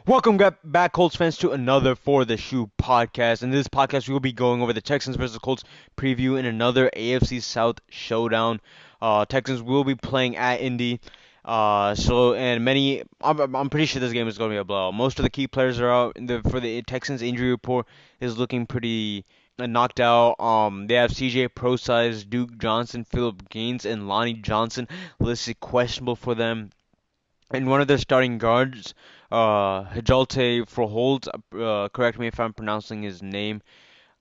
Welcome back, Colts fans, to another For the Shoe podcast. In this podcast, we will be going over the Texans versus Colts preview in another AFC South showdown. Texans will be playing at Indy. I'm pretty sure this game is going to be a blowout. Most of the key players are out. For the Texans, injury report is looking pretty knocked out. They have CJ Procise, Duke Johnson, Philip Gaines, and Lonnie Johnson listed questionable for them. And one of their starting guards, Hijalte Froholt, correct me if I'm pronouncing his name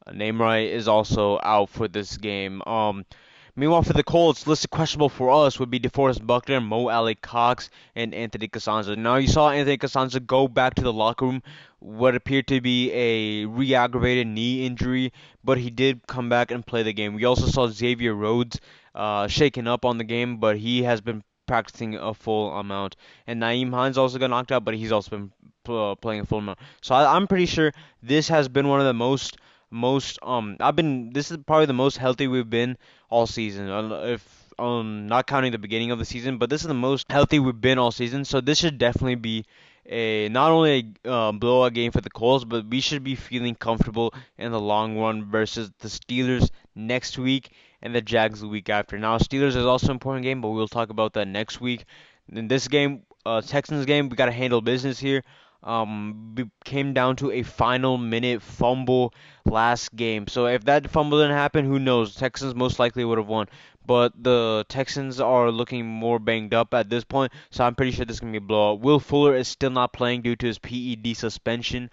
right, is also out for this game. Meanwhile, for the Colts, listed questionable for us would be DeForest Buckner, Mo Alley Cox, and Anthony Casonzo. Now, you saw Anthony Casonzo go back to the locker room, what appeared to be a re-aggravated knee injury, but he did come back and play the game. We also saw Xavier Rhodes shaken up on the game, but he has been practicing a full amount. And Naeem Hines also got knocked out, but he's also been playing a full amount. So I'm pretty sure this has been one of the most this is probably the most healthy we've been all season. If not counting the beginning of the season, but this is the most healthy we've been all season. So this should definitely be a not only a blowout game for the Colts, but we should be feeling comfortable in the long run versus the Steelers next week and the Jags the week after. Now, Steelers is also an important game, but we'll talk about that next week. In this game, Texans game, we got to handle business here. We came down to a final minute fumble last game. So if that fumble didn't happen, who knows? Texans most likely would have won. But the Texans are looking more banged up at this point, so I'm pretty sure this is going to be a blowout. Will Fuller is still not playing due to his PED suspension,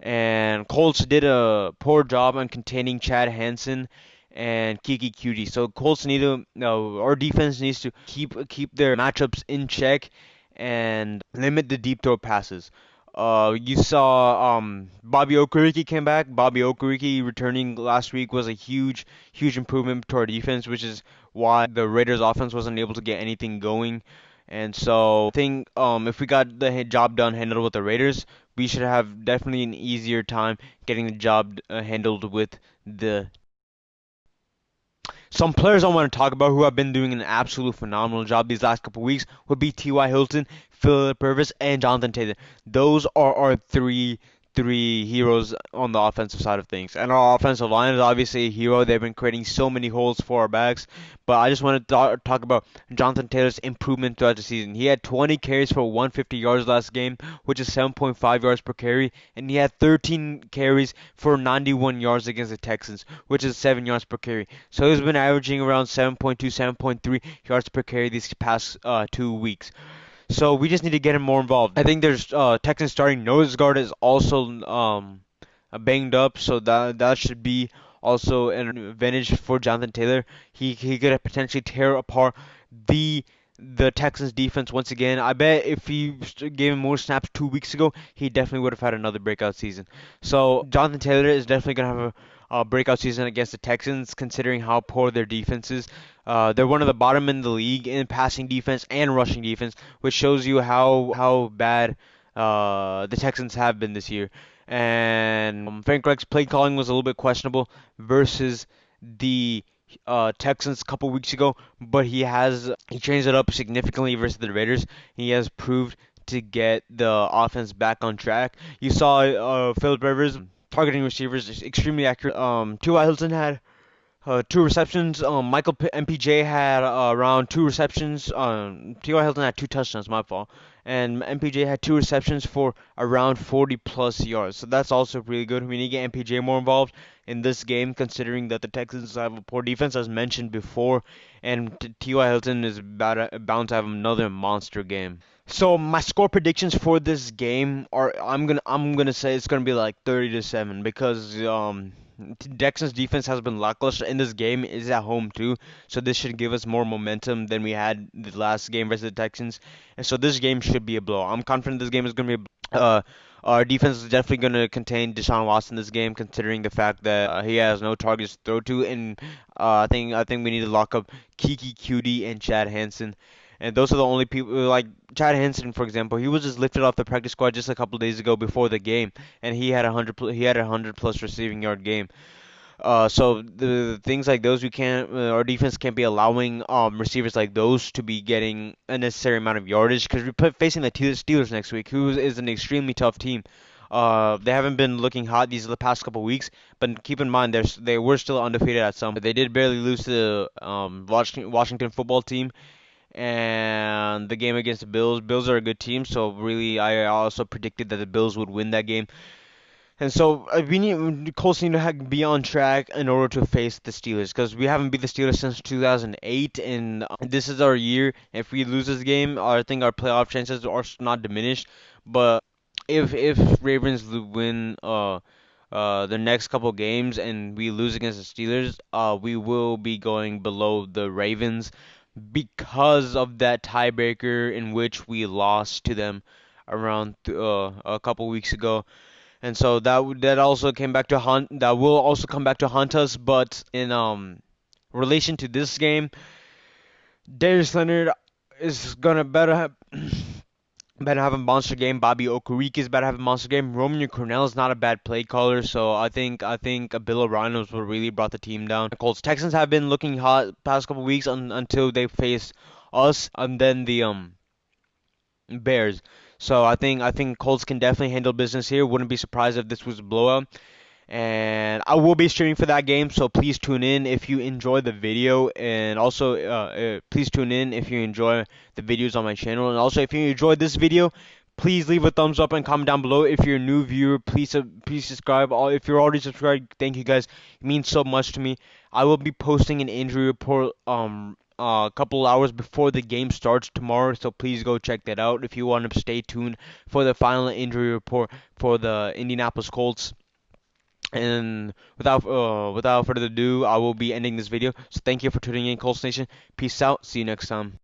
and Colts did a poor job on containing Chad Hansen and Kiki Cutie. So Colts need to, no, our defense needs to keep their matchups in check and limit the deep throw passes. You saw Bobby Okereke came back. Bobby Okereke returning last week was a huge improvement to our defense, which is why the Raiders offense wasn't able to get anything going. And so I think if we got the job done handled with the Raiders, we should have definitely an easier time getting the job handled with the some players I want to talk about who have been doing an absolute phenomenal job these last couple weeks would be T.Y. Hilton, Philip Rivers, and Jonathan Taylor. Those are our three heroes on the offensive side of things. And our offensive line is obviously a hero. They've been creating so many holes for our backs. But I just want to talk about Jonathan Taylor's improvement throughout the season. He had 20 carries for 150 yards last game, which is 7.5 yards per carry. And he had 13 carries for 91 yards against the Texans, which is 7 yards per carry. So he's been averaging around 7.2, 7.3 yards per carry these past 2 weeks. So we just need to get him more involved. I think there's Texans starting nose guard is also banged up, so that should be also an advantage for Jonathan Taylor. He could potentially tear apart the the Texans defense once again. I bet if he gave him more snaps 2 weeks ago, he definitely would have had another breakout season. So Jonathan Taylor is definitely gonna have a breakout season against the Texans, considering how poor their defense is. They're one of the bottom in the league in passing defense and rushing defense, which shows you how bad the Texans have been this year. And Frank Reich's play calling was a little bit questionable versus the Texans a couple weeks ago, but he changed it up significantly versus the Raiders. He has proved to get the offense back on track. You saw Philip Rivers targeting receivers is extremely accurate. T.Y. Hilton had 2 receptions. MPJ had around 2 receptions. T.Y. Hilton had 2 touchdowns, my fault. And MPJ had 2 receptions for around 40 plus yards. So that's also really good. We need to get MPJ more involved in this game, considering that the Texans have a poor defense, as mentioned before. And T.Y. Hilton is bound to have another monster game. So my score predictions for this game are I'm gonna say it's gonna be like 30-7 because Texans defense has been lackluster in this game. Is at home too, so this should give us more momentum than we had the last game versus the Texans. And so this game should be a blow. I'm confident this game is gonna be our defense is definitely going to contain Deshaun Watson this game, considering the fact that he has no targets to throw to, and I think we need to lock up Kiki Cutie and Chad Hansen. And those are the only people, like Chad Hansen, for example. He was just lifted off the practice squad just a couple days ago before the game, and he had a 100 plus receiving yard game. So the things like those we can't, our defense can't be allowing receivers like those to be getting a necessary amount of yardage because we're facing the Steelers next week, who is an extremely tough team. They haven't been looking hot these the past couple weeks, but keep in mind they were still undefeated at some. They did barely lose to the Washington football team, and the game against the Bills. Bills are a good team, so really I also predicted that the Bills would win that game. And so we need Colts need to be on track in order to face the Steelers because we haven't beat the Steelers since 2008, and this is our year. If we lose this game, I think our playoff chances are not diminished. But if Ravens win the next couple games and we lose against the Steelers, we will be going below the Ravens because of that tiebreaker in which we lost to them around a couple weeks ago. And so that also came back to hunt. That will also come back to haunt us. But in relation to this game, Darius Leonard is gonna better have better have a monster game. Bobby Okereke is better have a monster game. Romeo Cornell is not a bad play caller. So I think Bill O'Brien was what really brought the team down. The Colts Texans have been looking hot past couple weeks until they face us and then the Bears. So I think Colts can definitely handle business here. Wouldn't be surprised if this was a blowout. And I will be streaming for that game, so please tune in if you enjoy the video, and also please tune in if you enjoy the videos on my channel, and also if you enjoyed this video, please leave a thumbs up and comment down below. If you're a new viewer, please subscribe. If you're already subscribed, thank you guys. It means so much to me. I will be posting an injury report a couple hours before the game starts tomorrow, so please go check that out if you want to stay tuned for the final injury report for the Indianapolis Colts. And without further ado, I will be ending this video. So thank you for tuning in, Colts Nation. Peace out. See you next time.